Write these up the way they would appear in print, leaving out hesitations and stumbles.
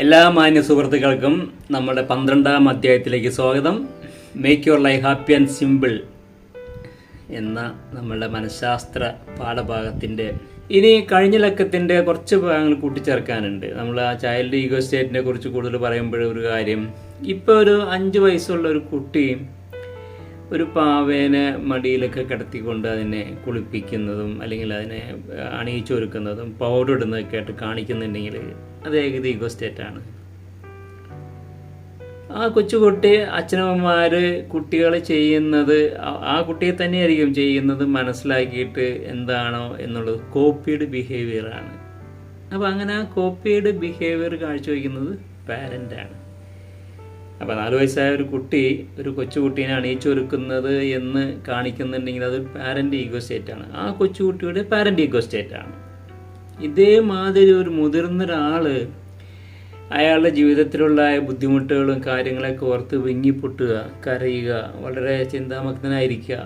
എല്ലാ മാന്യ സുഹൃത്തുക്കൾക്കും നമ്മുടെ 12ാം അധ്യായത്തിലേക്ക് സ്വാഗതം. Make your life happy and simple എന്ന നമ്മളുടെ മനഃശാസ്ത്ര പാഠഭാഗത്തിൻ്റെ ഇനി കഴിഞ്ഞ ലക്കത്തിൻ്റെ കുറച്ച് ഭാഗങ്ങൾ കൂട്ടിച്ചേർക്കാനുണ്ട്. നമ്മൾ ആ ചൈൽഡ് ഈഗോ സ്റ്റേറ്റിനെ കുറിച്ച് കൂടുതൽ പറയുമ്പോഴൊരു കാര്യം, ഇപ്പോൾ ഒരു 5 വയസ്സുള്ള ഒരു കുട്ടി ഒരു പാവേനെ മടിയിലൊക്കെ കിടത്തിക്കൊണ്ട് അതിനെ കുളിപ്പിക്കുന്നതും അല്ലെങ്കിൽ അതിനെ അണിയിച്ചൊരുക്കുന്നതും പൗഡർ ഇടുന്നതൊക്കെ ആയിട്ട് കാണിക്കുന്നുണ്ടെങ്കിൽ അത് ഏകദേശം ഈഗോ സ്റ്റേറ്റാണ്. ആ കൊച്ചുകുട്ടി അച്ഛനമ്മമാർ കുട്ടികളെ ചെയ്യുന്നത് ആ കുട്ടിയെ തന്നെയായിരിക്കും ചെയ്യുന്നത് മനസ്സിലാക്കിയിട്ട് എന്താണോ എന്നുള്ളത് കോപ്പീഡ് ബിഹേവിയറാണ്. അപ്പോൾ അങ്ങനെ ആ കോപ്പീഡ് ബിഹേവിയർ കാഴ്ചവെക്കുന്നത് പാരൻ്റാണ്. അപ്പോൾ 4 വയസ്സായ ഒരു കുട്ടി ഒരു കൊച്ചുകുട്ടീനെ അണിയിച്ചൊരുക്കുന്നത് എന്ന് കാണിക്കുന്നുണ്ടെങ്കിൽ അത് പാരൻ്റ് ഈഗോ സ്റ്റേറ്റാണ്. ആ കൊച്ചുകുട്ടിയുടെ പാരൻ്റ് ഈഗോ സ്റ്റേറ്റാണ്. ഇതേമാതിരി ഒരു മുതിർന്നൊരാൾ അയാളുടെ ജീവിതത്തിലുള്ള ബുദ്ധിമുട്ടുകളും കാര്യങ്ങളൊക്കെ ഓർത്ത് വിങ്ങിപ്പൊട്ടുക, കരയുക, വളരെ ചിന്താമഗ്നനായിരിക്കുക,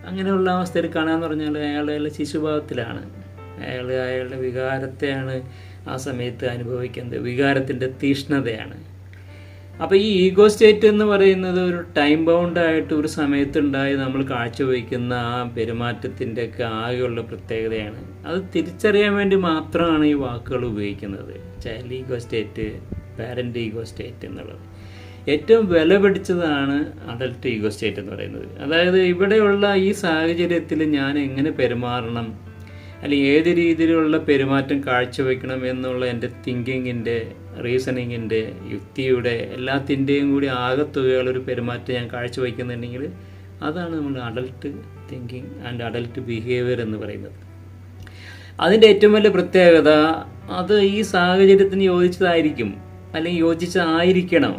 അങ്ങനെയുള്ള അവസ്ഥയിൽ കാണാമെന്ന് പറഞ്ഞാൽ അയാളുടെ ശിശുഭാവത്തിലാണ്. അയാളുടെ വികാരത്തെയാണ് ആ സമയത്ത് അനുഭവിക്കുന്നത്, വികാരത്തിൻ്റെ തീഷ്ണതയാണ്. അപ്പോൾ ഈ ഈഗോ സ്റ്റേറ്റ് എന്ന് പറയുന്നത് ഒരു ടൈം ബൗണ്ടായിട്ട് ഒരു സമയത്തുണ്ടായി നമ്മൾ കാഴ്ചവെക്കുന്ന ആ പെരുമാറ്റത്തിൻ്റെ ഒക്കെ ആകെയുള്ള പ്രത്യേകതയാണ്. അത് തിരിച്ചറിയാൻ വേണ്ടി മാത്രമാണ് ഈ വാക്കുകൾ ഉപയോഗിക്കുന്നത്. Child ego state, parent ego state എന്നുള്ളത്. ഏറ്റവും വില പിടിച്ചതാണ് അഡൽട്ട് ഈഗോ സ്റ്റേറ്റ് എന്ന് പറയുന്നത്. അതായത് ഇവിടെയുള്ള ഈ സാഹചര്യത്തിൽ ഞാൻ എങ്ങനെ പെരുമാറണം, അല്ലെങ്കിൽ ഏത് രീതിയിലുള്ള പെരുമാറ്റം കാഴ്ചവെക്കണം എന്നുള്ള എൻ്റെ തിങ്കിങ്ങിൻ്റെ, റീസണിങ്ങിൻ്റെ, യുക്തിയുടെ എല്ലാത്തിൻ്റെയും കൂടി ആകത്തുകയുള്ളൊരു പെരുമാറ്റം ഞാൻ കാഴ്ചവെക്കുന്നുണ്ടെങ്കിൽ അതാണ് നമ്മൾ adult thinking and adult behaviour എന്ന് പറയുന്നത്. അതിൻ്റെ ഏറ്റവും വലിയ പ്രത്യേകത അത് ഈ സാഹചര്യത്തിന് യോജിച്ചതായിരിക്കും, അല്ലെങ്കിൽ യോജിച്ചതായിരിക്കണം.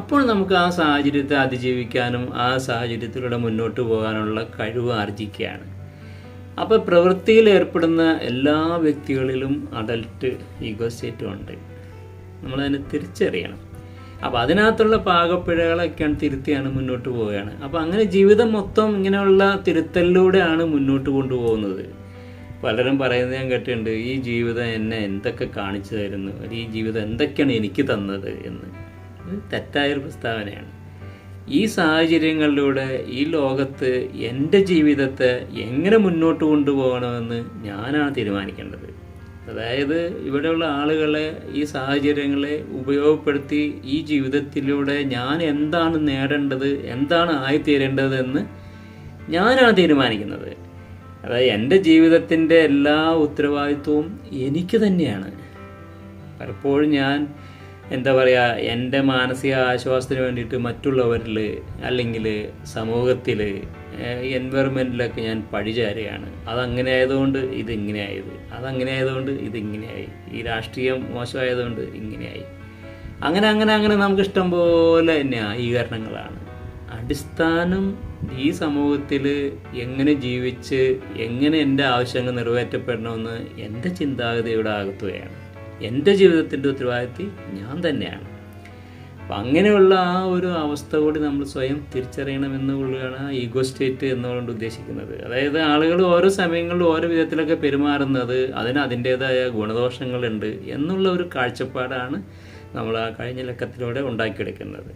അപ്പോൾ നമുക്ക് ആ സാഹചര്യത്തെ അതിജീവിക്കാനും ആ സാഹചര്യത്തിലൂടെ മുന്നോട്ട് പോകാനുള്ള കഴിവ് ആർജിക്കുകയാണ്. അപ്പോൾ പ്രവൃത്തിയിൽ ഏർപ്പെടുന്ന എല്ലാ വ്യക്തികളിലും അഡൽട്ട് ഈഗോ സ്റ്റേറ്റും ഉണ്ട്. നമ്മളതിനെ തിരിച്ചറിയണം. അപ്പോൾ അതിനകത്തുള്ള പാകപ്പിഴകളൊക്കെയാണ് തിരുത്തിയാണ് മുന്നോട്ട് പോവുകയാണ്. അപ്പോൾ അങ്ങനെ ജീവിതം മൊത്തം ഇങ്ങനെയുള്ള തിരുത്തലിലൂടെയാണ് മുന്നോട്ട് കൊണ്ടുപോകുന്നത്. പലരും പറയുന്നത് ഞാൻ കേട്ടിട്ടുണ്ട്, ഈ ജീവിതം എന്നെ എന്തൊക്കെ കാണിച്ചു തരുന്നു, ഈ ജീവിതം എന്തൊക്കെയാണ് എനിക്ക് തന്നത് എന്ന്. ഇത് തെറ്റായൊരു പ്രസ്താവനയാണ്. ഈ സാഹചര്യങ്ങളിലൂടെ ഈ ലോകത്ത് എൻ്റെ ജീവിതത്തെ എങ്ങനെ മുന്നോട്ട് കൊണ്ടുപോകണമെന്ന് ഞാനാണ് തീരുമാനിക്കേണ്ടത്. അതായത് ഇവിടെയുള്ള ആളുകളെ, ഈ സാഹചര്യങ്ങളെ ഉപയോഗപ്പെടുത്തി ഈ ജീവിതത്തിലൂടെ ഞാൻ എന്താണ് നേടേണ്ടത്, എന്താണ് ആയിത്തീരേണ്ടതെന്ന് ഞാനാണ് തീരുമാനിക്കുന്നത്. അതായത് എൻ്റെ ജീവിതത്തിൻ്റെ എല്ലാ ഉത്തരവാദിത്വവും എനിക്ക് തന്നെയാണ്. പലപ്പോഴും ഞാൻ എൻ്റെ മാനസിക ആശ്വാസത്തിന് വേണ്ടിയിട്ട് മറ്റുള്ളവരിൽ അല്ലെങ്കിൽ സമൂഹത്തിൽ, എൻവയറമെൻറ്റിലൊക്കെ ഞാൻ പഴിചാരുകയാണ്. അതങ്ങനെ ആയതുകൊണ്ട് ഇതിങ്ങനെ ആയത്, അതങ്ങനെ ആയതുകൊണ്ട് ഇതിങ്ങനെയായി, ഈ രാഷ്ട്രീയം മോശമായതുകൊണ്ട് ഇങ്ങനെയായി, അങ്ങനെ നമുക്ക് ഇഷ്ടം പോലെ ന്യായീകരണങ്ങളാണ്. അടിസ്ഥാനം ഈ സമൂഹത്തിൽ എങ്ങനെ ജീവിച്ച് എങ്ങനെ എൻ്റെ ആവശ്യങ്ങൾ നിറവേറ്റപ്പെടണമെന്ന് എൻ്റെ ചിന്താഗതിയുടെ ആകത്തുകയാണ്. എൻ്റെ ജീവിതത്തിൻ്റെ ഉത്തരവാദിത്വം ഞാൻ തന്നെയാണ്. അപ്പം അങ്ങനെയുള്ള ആ ഒരു അവസ്ഥ കൂടി നമ്മൾ സ്വയം തിരിച്ചറിയണമെന്നുള്ളതാണ് ഈഗോ സ്റ്റേറ്റ് എന്നുകൊണ്ട് ഉദ്ദേശിക്കുന്നത്. അതായത് ആളുകൾ ഓരോ സമയങ്ങളിലും ഓരോ വിധത്തിലൊക്കെ പെരുമാറുന്നത് അതിന് അതിൻ്റേതായ ഗുണദോഷങ്ങളുണ്ട് എന്നുള്ള ഒരു കാഴ്ചപ്പാടാണ് നമ്മൾ ആ കഴിഞ്ഞ ലക്കത്തിലൂടെ ഉണ്ടാക്കിയെടുക്കുന്നത്.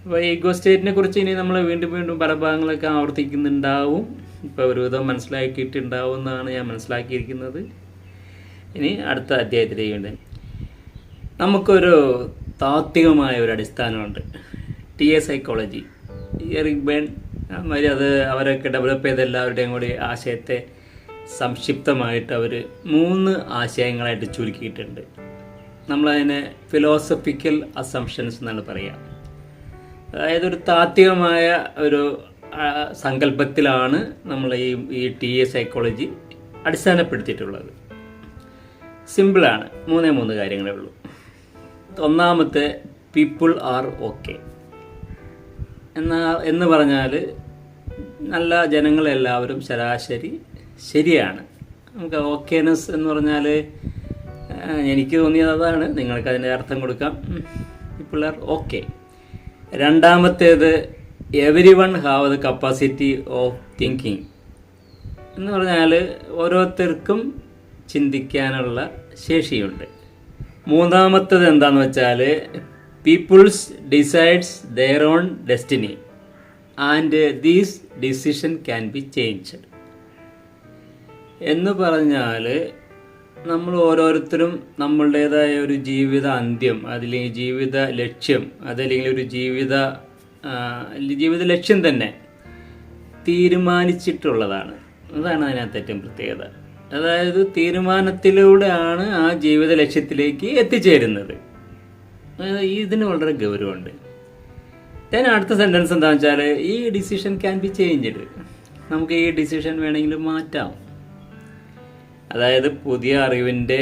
അപ്പോൾ ഈഗോ സ്റ്റേറ്റിനെ കുറിച്ച് ഇനി നമ്മൾ വീണ്ടും പല ഭാഗങ്ങളൊക്കെ ആവർത്തിക്കുന്നുണ്ടാവും. ഇപ്പോൾ ഒരുവിധം മനസ്സിലാക്കിയിട്ടുണ്ടാവും എന്നാണ് ഞാൻ മനസ്സിലാക്കിയിരിക്കുന്നത്. ഇനി അടുത്ത അധ്യായത്തിലേക്കുണ്ട്. നമുക്കൊരു താത്വികമായ ഒരു അടിസ്ഥാനമുണ്ട്. TA സൈക്കോളജി, എറിക് ബേൺ അത് അവരൊക്കെ ഡെവലപ്പ് ചെയ്ത എല്ലാവരുടെയും കൂടി ആശയത്തെ സംക്ഷിപ്തമായിട്ട് അവർ 3 ആശയങ്ങളായിട്ട് ചുരുക്കിയിട്ടുണ്ട്. നമ്മളതിനെ ഫിലോസഫിക്കൽ അസംഷൻസ് എന്നാണ് പറയുക. അതായത് ഒരു താത്വികമായ ഒരു സങ്കല്പത്തിലാണ് നമ്മൾ ഈ TA സൈക്കോളജി അടിസ്ഥാനപ്പെടുത്തിയിട്ടുള്ളത്. സിമ്പിളാണ്, 3 കാര്യങ്ങളേ ഉള്ളൂ. ഒന്നാമത്തെ, പീപ്പിൾ ആർ ഓക്കെ എന്ന് പറഞ്ഞാൽ നല്ല ജനങ്ങളെല്ലാവരും ശരാശരി ശരിയാണ്. നമുക്ക് ഓക്കേനെസ് എന്ന് പറഞ്ഞാൽ എനിക്ക് തോന്നിയത് അതാണ്, നിങ്ങൾക്ക് അതിൻ്റെ അർത്ഥം കൊടുക്കാം. People are okay. രണ്ടാമത്തേത്, every one have the capacity of thinking എന്ന് പറഞ്ഞാൽ ഓരോരുത്തർക്കും ചിന്തിക്കാനുള്ള ശേഷിയുണ്ട്. മൂന്നാമത്തത് എന്താന്ന് വെച്ചാൽ peoples decides their own destiny and these decision can be changed. എന്ന് പറഞ്ഞാൽ നമ്മൾ ഓരോരുത്തരും നമ്മളുടേതായ ഒരു ജീവിത അന്ത്യം, അതില്ലെങ്കിൽ ജീവിത ലക്ഷ്യം, അതല്ലെങ്കിൽ ഒരു ജീവിത ലക്ഷ്യം തന്നെ തീരുമാനിച്ചിട്ടുള്ളതാണ്. അതാണ് അതിനകത്ത് ഏറ്റവും പ്രത്യേകത. അതായത് തീരുമാനത്തിലൂടെയാണ് ആ ജീവിത ലക്ഷ്യത്തിലേക്ക് എത്തിച്ചേരുന്നത്. ഇതിന് വളരെ ഗൗരവമുണ്ട്. ഞാൻ അടുത്ത സെൻറ്റൻസ് എന്താണെന്ന് വെച്ചാൽ ഈ ഡിസിഷൻ ക്യാൻ ബി ചേഞ്ച്ഡ്. നമുക്ക് ഈ ഡിസിഷൻ വേണമെങ്കിൽ മാറ്റാം. അതായത് പുതിയ അറിവിൻ്റെ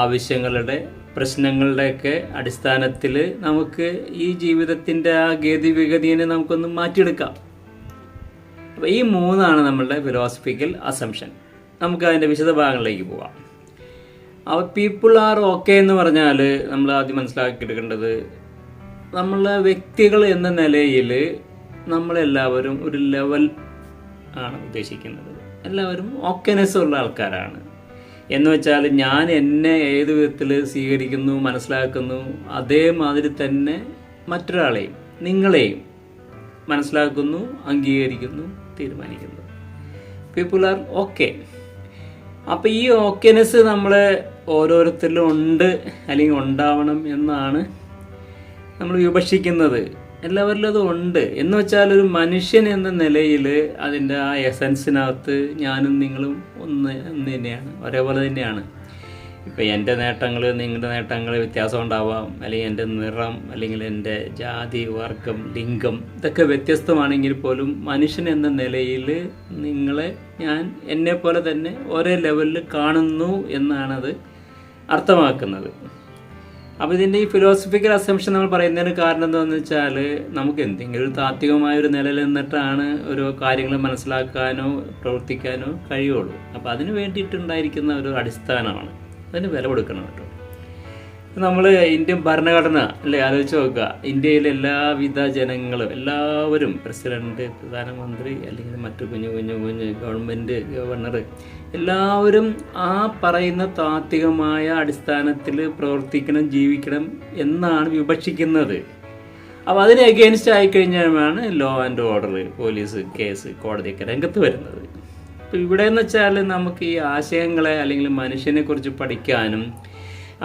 ആവശ്യങ്ങളുടെ പ്രശ്നങ്ങളുടെയൊക്കെ അടിസ്ഥാനത്തിൽ നമുക്ക് ഈ ജീവിതത്തിൻ്റെ ആ ഗതിവിഗതിയെ നമുക്കൊന്ന് മാറ്റിയെടുക്കാം. അപ്പോൾ ഈ മൂന്നാണ് നമ്മളുടെ ഫിലോസഫിക്കൽ അസംഷൻ. നമുക്ക് അതിൻ്റെ വിശദഭാഗങ്ങളിലേക്ക് പോവാം. അപ്പോൾ പീപ്പിൾ ആർ ഓക്കെ എന്ന് പറഞ്ഞാൽ നമ്മൾ ആദ്യം മനസ്സിലാക്കിയെടുക്കേണ്ടത്, നമ്മളെ വ്യക്തികൾ എന്ന നിലയിൽ നമ്മളെല്ലാവരും ഒരു ലെവൽ ആണ് ഉദ്ദേശിക്കുന്നത്. എല്ലാവരും ഓക്കെനെസ് ഉള്ള ആൾക്കാരാണ്. എന്ന് വെച്ചാൽ ഞാൻ എന്നെ ഏത് വിധത്തിൽ സ്വീകരിക്കുന്നു, മനസ്സിലാക്കുന്നു, അതേമാതിരി തന്നെ മറ്റൊരാളെയും നിങ്ങളെയും മനസ്സിലാക്കുന്നു, അംഗീകരിക്കുന്നു, തീരുമാനിക്കുന്നു. People are okay. അപ്പോൾ ഈ ഓക്കെനെസ് നമ്മളെ ഓരോരുത്തരിലും ഉണ്ട് അല്ലെങ്കിൽ ഉണ്ടാവണം എന്നാണ് നമ്മൾ വിവക്ഷിക്കുന്നത്. എല്ലാവരിലും അത് ഉണ്ട്. എന്ന് വെച്ചാൽ ഒരു മനുഷ്യൻ എന്ന നിലയിൽ അതിൻ്റെ ആ എസൻസിനകത്ത് ഞാനും നിങ്ങളും ഒന്ന് തന്നെയാണ്, ഒരേപോലെ തന്നെയാണ്. ഇപ്പം എൻ്റെ നേട്ടങ്ങൾ നിങ്ങളുടെ നേട്ടങ്ങൾ വ്യത്യാസം ഉണ്ടാവാം, അല്ലെങ്കിൽ എൻ്റെ നിറം, അല്ലെങ്കിൽ എൻ്റെ ജാതി, വർഗം, ലിംഗം ഇതൊക്കെ വ്യത്യസ്തമാണെങ്കിൽ പോലും മനുഷ്യൻ എന്ന നിലയിൽ നിങ്ങളെ ഞാൻ എന്നെപ്പോലെ തന്നെ ഒരേ ലെവലിൽ കാണുന്നു എന്നാണത് അർത്ഥമാക്കുന്നത്. അപ്പോൾ ഇതിൻ്റെ ഈ ഫിലോസഫിക്കൽ അസംഷൻ നമ്മൾ പറയുന്നതിന് കാരണം എന്താണെന്ന് വെച്ചാൽ നമുക്ക് എന്തെങ്കിലും ഒരു താത്വികമായൊരു നിലയിൽ നിന്നിട്ടാണ് ഓരോ കാര്യങ്ങൾ മനസ്സിലാക്കാനോ പ്രവർത്തിക്കാനോ കഴിയുള്ളൂ. അപ്പോൾ അതിന് വേണ്ടിയിട്ടുണ്ടായിരിക്കുന്ന ഒരു അടിസ്ഥാനമാണ്. അതിന് വില കൊടുക്കണം കേട്ടോ. നമ്മൾ ഇന്ത്യൻ ഭരണഘടന അല്ലേ ആലോചിച്ച് നോക്കുക. ഇന്ത്യയിലെ എല്ലാവിധ ജനങ്ങളും എല്ലാവരും പ്രസിഡന്റ്, പ്രധാനമന്ത്രി, അല്ലെങ്കിൽ മറ്റു കുഞ്ഞു ഗവൺമെൻറ്, ഗവർണർ, എല്ലാവരും ആ പറയുന്ന താത്വികമായ അടിസ്ഥാനത്തിൽ പ്രവർത്തിക്കണം, ജീവിക്കണം എന്നാണ് വിവക്ഷിക്കുന്നത്. അപ്പോൾ അതിന് എഗെയിൻസ്റ്റ് ആയിക്കഴിഞ്ഞാലാണ് law and order, police, case, കോടതിയൊക്കെ രംഗത്ത് വരുന്നത്. അപ്പോൾ ഇവിടെ എന്ന് വെച്ചാൽ നമുക്ക് ഈ ആശയങ്ങളെ അല്ലെങ്കിൽ മനുഷ്യനെ കുറിച്ച് പഠിക്കാനും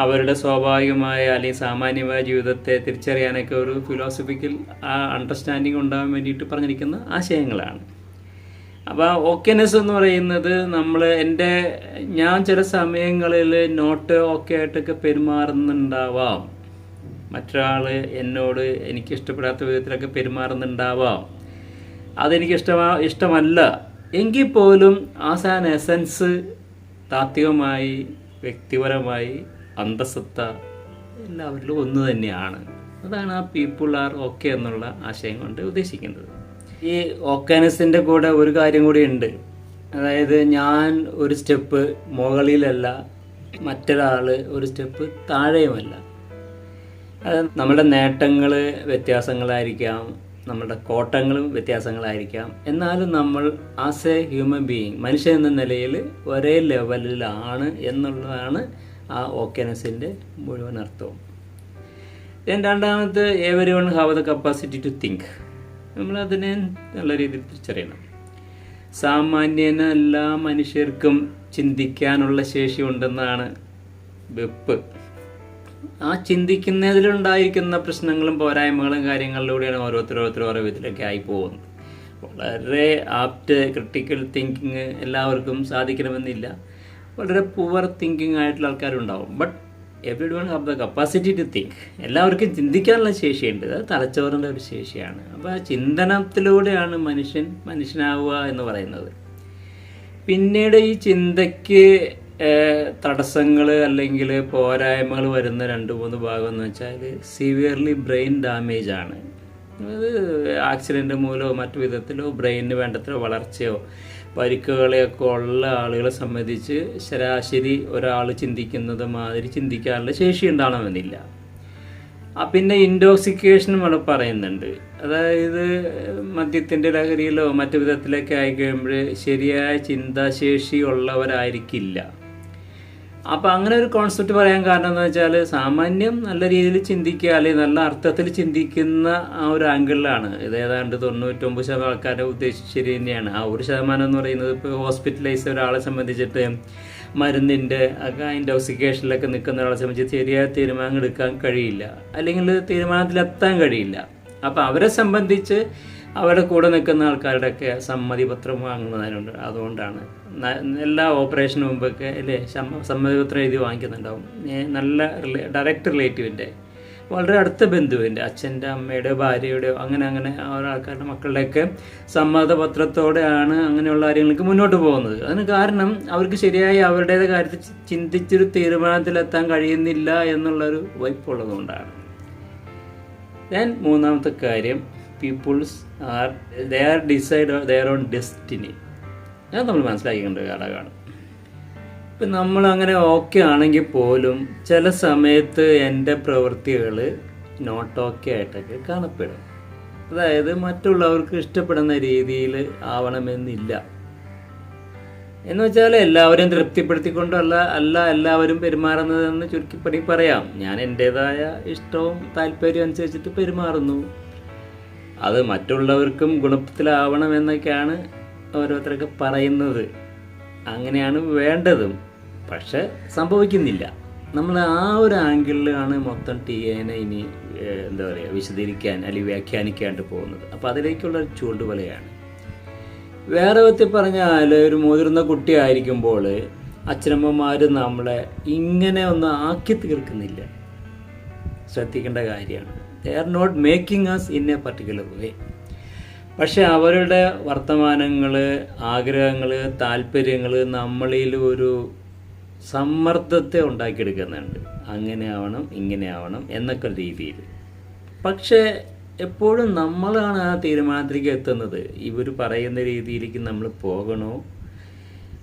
അവരുടെ സ്വാഭാവികമായ അല്ലെങ്കിൽ സാമാന്യമായ ജീവിതത്തെ തിരിച്ചറിയാനൊക്കെ ഒരു ഫിലോസഫിക്കൽ അണ്ടർസ്റ്റാൻഡിങ് ഉണ്ടാകാൻ വേണ്ടിയിട്ട് പറഞ്ഞിരിക്കുന്ന ആശയങ്ങളാണ്. അപ്പോൾ ഓക്കെനെസ് എന്ന് പറയുന്നത് ഞാൻ ചില സമയങ്ങളിൽ നോട്ട് ഓക്കെ ആയിട്ടൊക്കെ പെരുമാറുന്നുണ്ടാവാം. മറ്റൊരാൾ എന്നോട് എനിക്കിഷ്ടപ്പെടാത്ത വിധത്തിലൊക്കെ പെരുമാറുന്നുണ്ടാവാം. അതെനിക്ക് ഇഷ്ടമല്ല എങ്കിൽ പോലും ആസാൻ എസൻസ് താത്വികമായി, വ്യക്തിപരമായി, അന്തസത്ത എല്ലാവരിലും ഒന്ന് തന്നെയാണ്. അതാണ് ആ പീപ്പിൾ ആർ ഓക്കെ എന്നുള്ള ആശയം കൊണ്ട് ഉദ്ദേശിക്കുന്നത്. ഈ ഓക്കെനെസിൻ്റെ കൂടെ ഒരു കാര്യം കൂടി ഉണ്ട്. അതായത് ഞാൻ ഒരു സ്റ്റെപ്പ് മുകളിലല്ല, മറ്റൊരാൾ ഒരു സ്റ്റെപ്പ് താഴെയുമല്ല. നമ്മുടെ നേട്ടങ്ങൾ വ്യത്യാസങ്ങളായിരിക്കാം, നമ്മുടെ കോട്ടങ്ങളും വ്യത്യാസങ്ങളായിരിക്കാം. എന്നാലും നമ്മൾ ആസ് എ ഹ്യൂമൻ ബീയിങ്, മനുഷ്യൻ എന്ന നിലയിൽ ഒരേ ലെവലിലാണ് എന്നുള്ളതാണ് ആ ഓക്കെനെസിൻ്റെ മുഴുവൻ അർത്ഥവും. രണ്ടാമത് everyone have the capacity to think. നമ്മളതിനെ നല്ല രീതിയിൽ തിരിച്ചറിയണം. സാമാന്യേന എല്ലാ മനുഷ്യർക്കും ചിന്തിക്കാനുള്ള ശേഷി ഉണ്ടെന്നാണ് വെപ്പ്. ആ ചിന്തിക്കുന്നതിലുണ്ടായിരിക്കുന്ന പ്രശ്നങ്ങളും പോരായ്മകളും കാര്യങ്ങളിലൂടെയാണ് ഓരോരുത്തരും ഓരോ വിധത്തിലൊക്കെ ആയി പോകുന്നത്. വളരെ ആപ്റ്റ് ക്രിട്ടിക്കൽ തിങ്കിങ് എല്ലാവർക്കും സാധിക്കണമെന്നില്ല. വളരെ പുവർ തിങ്കിങ് ആയിട്ടുള്ള ആൾക്കാരുണ്ടാവും. But everyone have the capacity to think. എല്ലാവർക്കും ചിന്തിക്കാനുള്ള ശേഷിയുണ്ട്. അത് തലച്ചോറിൻ്റെ ഒരു ശേഷിയാണ്. അപ്പോൾ ആ ചിന്തനത്തിലൂടെയാണ് മനുഷ്യനാവുക എന്ന് പറയുന്നത്. പിന്നീട് ഈ ചിന്തയ്ക്ക് തടസ്സങ്ങൾ അല്ലെങ്കിൽ പോരായ്മകൾ വരുന്ന 2-3 ഭാഗം എന്ന് വെച്ചാൽ സിവിയർലി ബ്രെയിൻ ഡാമേജ് ആണ്. അത് ആക്സിഡൻറ്റ് മൂലമോ മറ്റു വിധത്തിലോ ബ്രെയിനിന് വേണ്ടത്ര വളർച്ചയോ പരിക്കുകളെയൊക്കെ ഉള്ള ആളുകളെ സംബന്ധിച്ച് ശരാശരി ഒരാൾ ചിന്തിക്കുന്നത് മാതിരി ചിന്തിക്കാനുള്ള ശേഷി ഉണ്ടാവണമെന്നില്ല. പിന്നെ ഇൻടോക്സിക്കേഷനും അവിടെ പറയുന്നുണ്ട്. അതായത് മദ്യത്തിൻ്റെ ലഹരിയിലോ മറ്റു വിധത്തിലൊക്കെ ആയിക്കഴിയുമ്പോൾ ശരിയായ ചിന്താശേഷി ഉള്ളവരായിരിക്കില്ല. അപ്പം അങ്ങനെ ഒരു കോൺസെപ്റ്റ് പറയാൻ കാരണം എന്ന് വെച്ചാൽ സാമാന്യം നല്ല രീതിയിൽ ചിന്തിക്കുക അല്ലെങ്കിൽ നല്ല അർത്ഥത്തിൽ ചിന്തിക്കുന്ന ആ ഒരു ആംഗിളിലാണ് ഇത്. ഏതാണ്ട് 99% ആൾക്കാരെ ഉദ്ദേശിച്ച് ശരി തന്നെയാണ്. ആ 1% എന്ന് പറയുന്നത് ഇപ്പോൾ ഹോസ്പിറ്റലൈസ് ഒരാളെ സംബന്ധിച്ചിട്ട് മരുന്നിൻ്റെ ഒക്കെ ഇൻടോക്സിക്കേഷനിലൊക്കെ നിൽക്കുന്ന ഒരാളെ സംബന്ധിച്ച് ശരിയായ തീരുമാനം എടുക്കാൻ കഴിയില്ല, അല്ലെങ്കിൽ തീരുമാനത്തിലെത്താൻ കഴിയില്ല. അപ്പോൾ അവരെ സംബന്ധിച്ച് അവരുടെ കൂടെ നിൽക്കുന്ന ആൾക്കാരുടെയൊക്കെ സമ്മതിപത്രം വാങ്ങുന്നതിനുണ്ട്. അതുകൊണ്ടാണ് എല്ലാ ഓപ്പറേഷന് മുമ്പൊക്കെ അല്ലേ സമ്മതിപത്രം എഴുതി വാങ്ങിക്കുന്നുണ്ടാവും. നല്ല ഡയറക്റ്റ് റിലേറ്റീവിൻ്റെ, വളരെ അടുത്ത ബന്ധുവിൻ്റെ, അച്ഛൻ്റെ അമ്മയുടെ ഭാര്യയുടെയോ അങ്ങനെ ഓരോ ആൾക്കാരുടെ മക്കളുടെയൊക്കെ സമ്മതപത്രത്തോടെയാണ് അങ്ങനെയുള്ള കാര്യങ്ങൾക്ക് മുന്നോട്ട് പോകുന്നത്. അതിന് കാരണം അവർക്ക് ശരിയായി അവരുടേത് കാര്യത്തിൽ ചിന്തിച്ചൊരു തീരുമാനത്തിലെത്താൻ കഴിയുന്നില്ല എന്നുള്ളൊരു വൈപ്പുള്ളതുകൊണ്ടാണ്. ദെൻ മൂന്നാമത്തെ കാര്യം, peoples they are decide their own destiny. അത് നമ്മൾ മനസ്സിലാക്കിക്കേണ്ട ഒരു ഘടകമാണ്. ഇപ്പം നമ്മളങ്ങനെ ഓക്കെ ആണെങ്കിൽ പോലും ചില സമയത്ത് എൻ്റെ പ്രവൃത്തികൾ നോട്ട് ഓക്കെ ആയിട്ടൊക്കെ കാണപ്പെടും. അതായത് മറ്റുള്ളവർക്ക് ഇഷ്ടപ്പെടുന്ന രീതിയിൽ ആവണമെന്നില്ല. എന്ന് വെച്ചാൽ എല്ലാവരും തൃപ്തിപ്പെടുത്തിക്കൊണ്ടല്ല എല്ലാവരും പെരുമാറുന്നതെന്ന് ചുരുക്കിപ്പടി പറയാം. ഞാൻ എൻ്റേതായ ഇഷ്ടവും താല്പര്യവും അനുസരിച്ചിട്ട് പെരുമാറുന്നു. അത് മറ്റുള്ളവർക്കും ഗുണത്തിലാവണമെന്നൊക്കെയാണ് ഓരോരുത്തരൊക്കെ പറയുന്നത്. അങ്ങനെയാണ് വേണ്ടതും. പക്ഷെ സംഭവിക്കുന്നില്ല. നമ്മൾ ആ ഒരു ആംഗിളിലാണ് മൊത്തം ടിഎനെ ഇനി എന്താ പറയുക വിശദീകരിക്കാൻ അല്ലെങ്കിൽ വ്യാഖ്യാനിക്കാണ്ട് പോകുന്നത്. അപ്പോൾ അതിലേക്കുള്ള ചൂണ്ടുവലയാണ്. വേറെ വിധത്തിൽ പറഞ്ഞാൽ ഒരു മുതിർന്ന കുട്ടിയായിരിക്കുമ്പോൾ അച്ഛനമ്മമാർ നമ്മളെ ഇങ്ങനെ ഒന്നും ആക്കി തീർക്കുന്നില്ല. ശ്രദ്ധിക്കേണ്ട കാര്യമാണ്. They are not making us in a particular way. പക്ഷെ അവരുടെ വർത്തമാനങ്ങൾ, ആഗ്രഹങ്ങൾ, താല്പര്യങ്ങൾ നമ്മളിൽ ഒരു സമ്മർദ്ദത്തെ ഉണ്ടാക്കിയെടുക്കുന്നുണ്ട്. അങ്ങനെ ആവണം, ഇങ്ങനെ ആവണം എന്നൊക്കെ രീതിയിൽ. പക്ഷേ എപ്പോഴും നമ്മളാണ് ആ തീരുമാനത്തിലേക്ക് എത്തുന്നത്. ഇവർ പറയുന്ന രീതിയിലേക്ക് നമ്മൾ പോകണോ,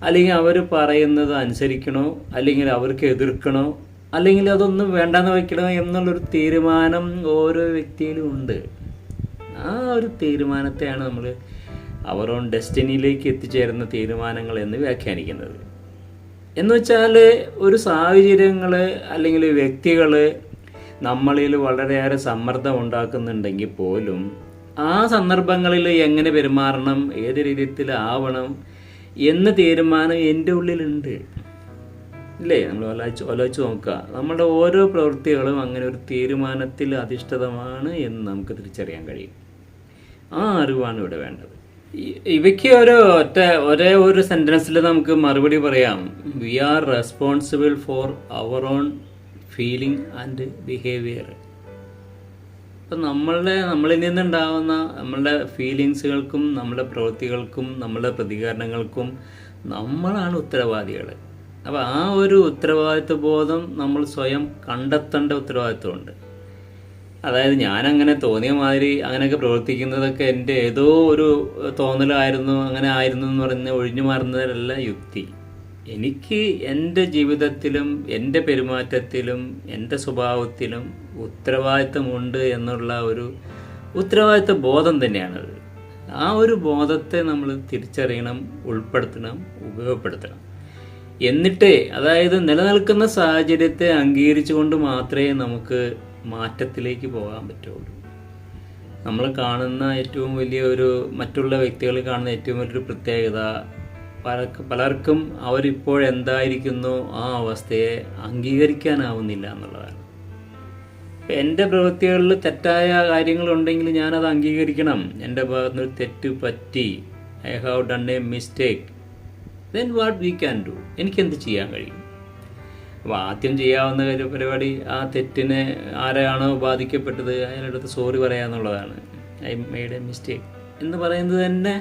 അല്ലെങ്കിൽ അവർ പറയുന്നത് അനുസരിക്കണോ, അല്ലെങ്കിൽ അവർക്ക് എതിർക്കണോ, അല്ലെങ്കിൽ അതൊന്നും വേണ്ടെന്ന് വയ്ക്കണോ എന്നുള്ളൊരു തീരുമാനം ഓരോ വ്യക്തിയിലും ഉണ്ട്. ആ ഒരു തീരുമാനത്തെയാണ് നമ്മൾ അവർ ഓൺ ഡെസ്റ്റിനിയിലേക്ക് എത്തിച്ചേരുന്ന തീരുമാനങ്ങൾ എന്ന് വ്യാഖ്യാനിക്കുന്നത്. എന്ന് വെച്ചാൽ ഒരു സാഹചര്യങ്ങൾ അല്ലെങ്കിൽ വ്യക്തികൾ നമ്മളിൽ വളരെയേറെ സമ്മർദ്ദം ഉണ്ടാക്കുന്നുണ്ടെങ്കിൽ പോലും ആ സന്ദർഭങ്ങളിൽ എങ്ങനെ പെരുമാറണം, ഏത് രീതിയിലാവണം എന്ന തീരുമാനം എൻ്റെ ഉള്ളിലുണ്ട്. ഇല്ലേ? നമ്മൾ ആലോചിച്ച് നോക്കുക. നമ്മുടെ ഓരോ പ്രവൃത്തികളും അങ്ങനെ ഒരു തീരുമാനത്തിൽ അധിഷ്ഠിതമാണ് എന്ന് നമുക്ക് തിരിച്ചറിയാൻ കഴിയും. ആ അറിവാണ് ഇവിടെ വേണ്ടത്. ഇവയ്ക്ക് ഒരേ ഒരു സെൻറ്റൻസിൽ നമുക്ക് മറുപടി പറയാം. We are responsible for our own feeling and behaviour. ഇപ്പം നമ്മളിൽ നിന്നുണ്ടാകുന്ന നമ്മളുടെ ഫീലിങ്സുകൾക്കും നമ്മളുടെ പ്രവൃത്തികൾക്കും നമ്മളുടെ പ്രതികരണങ്ങൾക്കും നമ്മളാണ് ഉത്തരവാദികൾ. അപ്പോൾ ആ ഒരു ഉത്തരവാദിത്വ ബോധം നമ്മൾ സ്വയം കണ്ടെത്തേണ്ട ഉത്തരവാദിത്വമുണ്ട്. അതായത് ഞാനങ്ങനെ തോന്നിയ മാതിരി അങ്ങനെയൊക്കെ പ്രവർത്തിക്കുന്നതൊക്കെ എൻ്റെ ഏതോ ഒരു തോന്നലായിരുന്നു, അങ്ങനെ ആയിരുന്നു എന്ന് പറഞ്ഞ് ഒഴിഞ്ഞു മാറുന്നതിലല്ല യുക്തി. എനിക്ക് എൻ്റെ ജീവിതത്തിലും എൻ്റെ പെരുമാറ്റത്തിലും എൻ്റെ സ്വഭാവത്തിലും ഉത്തരവാദിത്തമുണ്ട് എന്നുള്ള ഒരു ഉത്തരവാദിത്വ ബോധം തന്നെയാണത്. ആ ഒരു ബോധത്തെ നമ്മൾ തിരിച്ചറിയണം, ഉൾപ്പെടുത്തണം, ഉപയോഗപ്പെടുത്തണം. എന്നിട്ട് അതായത് നിലനിൽക്കുന്ന സാഹചര്യത്തെ അംഗീകരിച്ചുകൊണ്ട് മാത്രമേ നമുക്ക് മാറ്റത്തിലേക്ക് പോകാൻ പറ്റുള്ളൂ. നമ്മൾ കാണുന്ന ഏറ്റവും വലിയ മറ്റുള്ള വ്യക്തികൾ കാണുന്ന ഏറ്റവും വലിയൊരു പ്രത്യേകത പലർക്കും അവരിപ്പോഴെന്തായിരിക്കുന്നോ ആ അവസ്ഥയെ അംഗീകരിക്കാനാവുന്നില്ല എന്നുള്ളതാണ്. എൻ്റെ പ്രവൃത്തികളിൽ തെറ്റായ കാര്യങ്ങളുണ്ടെങ്കിൽ ഞാനത് അംഗീകരിക്കണം. എൻ്റെ ഭാഗത്തുനിന്നൊരു തെറ്റ് പറ്റി, I have done A mistake, then what we can do, എനിക്കെന്ത് ചെയ്യാൻ കഴിയും. അപ്പോൾ ആദ്യം ചെയ്യാവുന്ന പരിപാടി ആ തെറ്റിനെ ആരെയാണോ ബാധിക്കപ്പെട്ടത് അയാളുടെ അടുത്ത് സോറി പറയാന്നുള്ളതാണ്. ഐ മെയ്ഡ് എ മിസ്റ്റേക്ക് എന്ന് പറയുന്നത് തന്നെ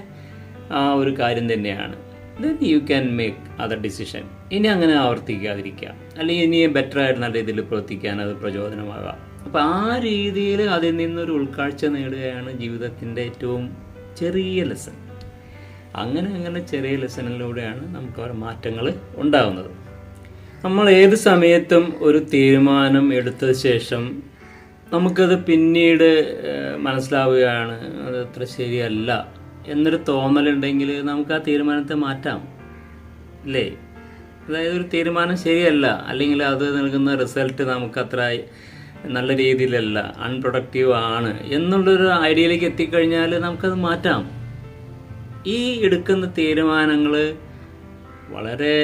ആ ഒരു കാര്യം തന്നെയാണ്. Then you can make other decision. ഇനി അങ്ങനെ ആവർത്തിക്കാതിരിക്കാം, അല്ലെങ്കിൽ ഇനി ബെറ്ററായിട്ട് നല്ല രീതിയിൽ പ്രവർത്തിക്കാൻ അത് പ്രചോദനമാകാം. അപ്പോൾ ആ രീതിയിൽ അതിൽ നിന്നൊരു ഉൾക്കാഴ്ച നേടുകയാണ് ജീവിതത്തിൻ്റെ ഏറ്റവും ചെറിയ ലെസൺ. അങ്ങനെ ചെറിയ ലെസണിലൂടെയാണ് നമുക്ക് ഓരോ മാറ്റങ്ങൾ ഉണ്ടാകുന്നത്. നമ്മൾ ഏത് സമയത്തും ഒരു തീരുമാനം എടുത്ത ശേഷം നമുക്കത് പിന്നീട് മനസ്സിലാവുകയാണ് അത് അത്ര ശരിയല്ല എന്നൊരു തോന്നലുണ്ടെങ്കിൽ നമുക്ക് ആ തീരുമാനത്തെ മാറ്റാം, അല്ലേ? അതായത് ഒരു തീരുമാനം ശരിയല്ല, അല്ലെങ്കിൽ അത് നൽകുന്ന റിസൾട്ട് നമുക്കത്ര നല്ല രീതിയിലല്ല, അൺപ്രൊഡക്റ്റീവ് ആണ് എന്നുള്ളൊരു ഐഡിയയിലേക്ക് എത്തിക്കഴിഞ്ഞാൽ നമുക്കത് മാറ്റാം. ഈ എടുക്കുന്ന തീരുമാനങ്ങൾ വളരെ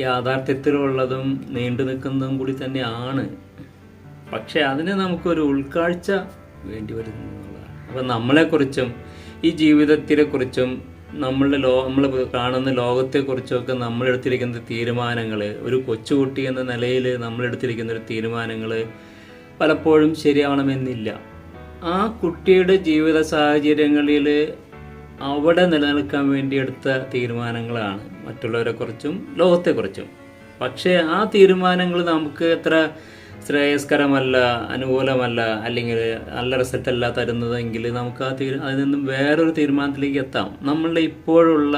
യാഥാർത്ഥ്യത്തിലുള്ളതും നീണ്ടു നിൽക്കുന്നതും കൂടി തന്നെയാണ്. പക്ഷെ അതിന് നമുക്കൊരു ഉൾക്കാഴ്ച വേണ്ടി വരുന്നു എന്നുള്ളതാണ്. അപ്പം നമ്മളെക്കുറിച്ചും ഈ ജീവിതത്തിനെക്കുറിച്ചും നമ്മൾ കാണുന്ന ലോകത്തെക്കുറിച്ചൊക്കെ നമ്മളെടുത്തിരിക്കുന്ന തീരുമാനങ്ങൾ, ഒരു കൊച്ചുകുട്ടി എന്ന നിലയിൽ നമ്മളെടുത്തിരിക്കുന്ന ഒരു തീരുമാനങ്ങൾ പലപ്പോഴും ശരിയാവണമെന്നില്ല. ആ കുട്ടിയുടെ ജീവിത സാഹചര്യങ്ങളിൽ അവിടെ നിലനിൽക്കാൻ വേണ്ടി എടുത്ത തീരുമാനങ്ങളാണ് മറ്റുള്ളവരെക്കുറിച്ചും ലോകത്തെക്കുറിച്ചും. പക്ഷേ ആ തീരുമാനങ്ങൾ നമുക്ക് എത്ര ശ്രേയസ്കരമല്ല, അനുകൂലമല്ല, അല്ലെങ്കിൽ നല്ല റിസൾട്ടല്ല തരുന്നതെങ്കിൽ നമുക്ക് അതിൽ നിന്നും വേറൊരു തീരുമാനത്തിലേക്ക് എത്താം. നമ്മളുടെ ഇപ്പോഴുള്ള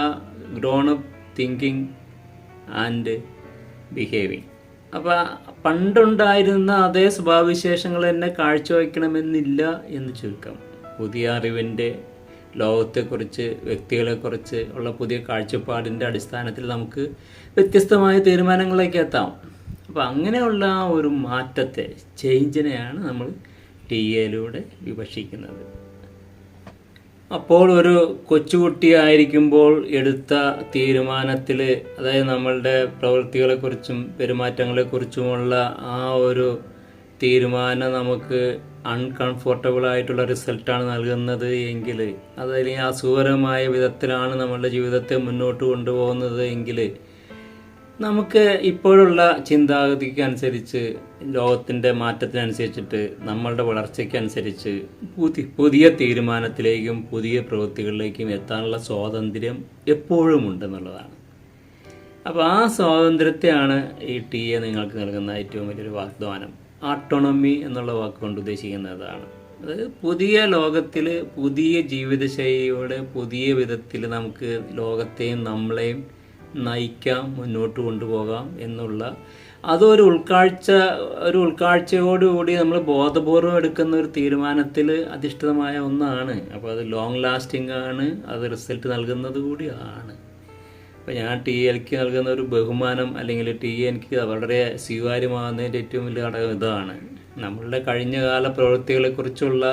grown up thinking and behaving. അപ്പോൾ പണ്ടുണ്ടായിരുന്ന അതേ സ്വഭാവവിശേഷങ്ങൾ തന്നെ കാഴ്ചവെക്കണമെന്നില്ല എന്ന് ചുരുക്കം. പുതിയ അറിവിൻ്റെ ലോകത്തെക്കുറിച്ച്, വ്യക്തികളെക്കുറിച്ച് ഉള്ള പുതിയ കാഴ്ചപ്പാടിൻ്റെ അടിസ്ഥാനത്തിൽ നമുക്ക് വ്യത്യസ്തമായ തീരുമാനങ്ങളിലേക്ക് എത്താം. അപ്പോൾ അങ്ങനെയുള്ള ഒരു മാറ്റത്തെ, ചേഞ്ചിനെയാണ് നമ്മൾ ടിഎയിലൂടെ വിവക്ഷിക്കുന്നത്. അപ്പോൾ ഒരു കൊച്ചുകുട്ടിയായിരിക്കുമ്പോൾ എടുത്ത തീരുമാനത്തിൽ, അതായത് നമ്മളുടെ പ്രവൃത്തികളെക്കുറിച്ചും പെരുമാറ്റങ്ങളെക്കുറിച്ചുമുള്ള ആ ഒരു തീരുമാനം നമുക്ക് അൺകംഫർട്ടബിൾ ആയിട്ടുള്ള റിസൾട്ടാണ് നൽകുന്നത് എങ്കിൽ, അതല്ലെങ്കിൽ അസുഖകരമായ വിധത്തിലാണ് നമ്മളുടെ ജീവിതത്തെ മുന്നോട്ട് കൊണ്ടുപോകുന്നത് എങ്കിൽ, നമുക്ക് ഇപ്പോഴുള്ള ചിന്താഗതിക്കനുസരിച്ച്, ലോകത്തിൻ്റെ മാറ്റത്തിനനുസരിച്ചിട്ട്, നമ്മളുടെ വളർച്ചയ്ക്കനുസരിച്ച് പുതിയ തീരുമാനത്തിലേക്കും പുതിയ പ്രവൃത്തികളിലേക്കും എത്താനുള്ള സ്വാതന്ത്ര്യം എപ്പോഴും ഉണ്ടെന്നുള്ളതാണ്. അപ്പോൾ ആ സ്വാതന്ത്ര്യത്തെയാണ് ഈ ടിഎ നിങ്ങൾക്ക് നൽകുന്ന ഏറ്റവും വലിയൊരു വാഗ്ദാനം. ആട്ടോണമി എന്നുള്ള വാക്കുകൊണ്ട് ഉദ്ദേശിക്കുന്നതാണ്. അതായത് പുതിയ ലോകത്തിൽ, പുതിയ ജീവിതശൈലിയോടെ, പുതിയ വിധത്തിൽ നമുക്ക് ലോകത്തെയും നമ്മളെയും നയിക്കാം, മുന്നോട്ട് കൊണ്ടുപോകാം എന്നുള്ള അതൊരു ഉൾക്കാഴ്ചയോടുകൂടി നമ്മൾ ബോധപൂർവം എടുക്കുന്ന ഒരു തീരുമാനത്തിൽ അധിഷ്ഠിതമായ ഒന്നാണ്. അപ്പോൾ അത് ലോങ് ലാസ്റ്റിംഗ് ആണ്, അത് റിസൾട്ട് നൽകുന്നത് കൂടിയാണ്. അപ്പോൾ ഞാൻ ടിഎക്ക് നൽകുന്ന ഒരു ബഹുമാനം, അല്ലെങ്കിൽ ടിഎ എനിക്ക് വളരെ സ്വീകാര്യമാകുന്നതിൻ്റെ ഏറ്റവും വലിയ ഘടകം ഇതാണ്. നമ്മളുടെ കഴിഞ്ഞകാല പ്രവൃത്തികളെക്കുറിച്ചുള്ള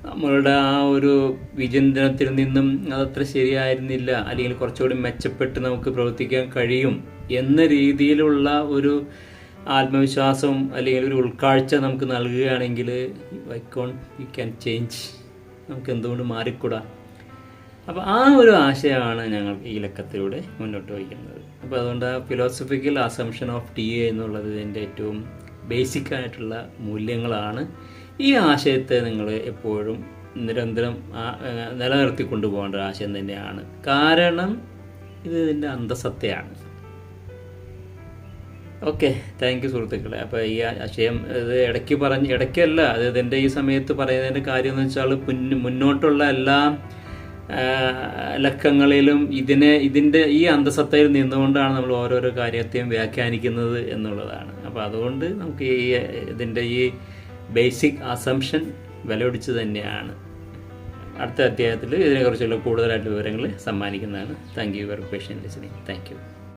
നമ്മളുടെ ആ ഒരു വിചിന്തനത്തിൽ നിന്നും അതത്ര ശരിയായിരുന്നില്ല, അല്ലെങ്കിൽ കുറച്ചുകൂടി മെച്ചപ്പെട്ട് നമുക്ക് പ്രവർത്തിക്കാൻ കഴിയും എന്ന രീതിയിലുള്ള ഒരു ആത്മവിശ്വാസം, അല്ലെങ്കിൽ ഒരു ഉൾക്കാഴ്ച നമുക്ക് നൽകുകയാണെങ്കിൽ വി ക്യാൻ ചേഞ്ച്, നമുക്ക് എന്തുകൊണ്ട് മാറിക്കൂടാ. അപ്പോൾ ആ ഒരു ആശയമാണ് ഞങ്ങൾ ഈ ലക്കത്തിലൂടെ മുന്നോട്ട് വയ്ക്കുന്നത്. അപ്പോൾ അതുകൊണ്ട് ആ ഫിലോസഫിക്കൽ അസംഷൻ ഓഫ് ടിഎ എന്നുള്ളത് ഇതിൻ്റെ ഏറ്റവും ബേസിക് ആയിട്ടുള്ള മൂല്യങ്ങളാണ്. ഈ ആശയത്തെ നിങ്ങൾ എപ്പോഴും നിരന്തരം നിലനിർത്തിക്കൊണ്ടു പോകേണ്ട ആശയം തന്നെയാണ്. കാരണം ഇത് ഇതിൻ്റെ അന്തസത്തയാണ്. ഓക്കെ, താങ്ക് യു സുഹൃത്തുക്കളെ. അപ്പോൾ ഈ ആശയം ഇത് ഇടയ്ക്കല്ല, അത് ഇതിൻ്റെ ഈ സമയത്ത് പറയുന്നതിൻ്റെ കാര്യം എന്ന് വെച്ചാൽ മുന്നോട്ടുള്ള എല്ലാ ലക്കങ്ങളിലും ഇതിൻ്റെ ഈ അന്തസത്തയിൽ നിന്നുകൊണ്ടാണ് നമ്മൾ ഓരോരോ കാര്യത്തെയും വ്യാഖ്യാനിക്കുന്നത് എന്നുള്ളതാണ്. അപ്പോൾ അതുകൊണ്ട് നമുക്ക് ഇതിൻ്റെ ഈ ബേസിക് അസംഷൻ വിലപിടിച്ച് തന്നെയാണ്. അടുത്ത അധ്യായത്തിൽ ഇതിനെക്കുറിച്ചുള്ള കൂടുതലായിട്ട് വിവരങ്ങൾ സമ്മാനിക്കുന്നതാണ്. Thank you for patient listening. Thank U.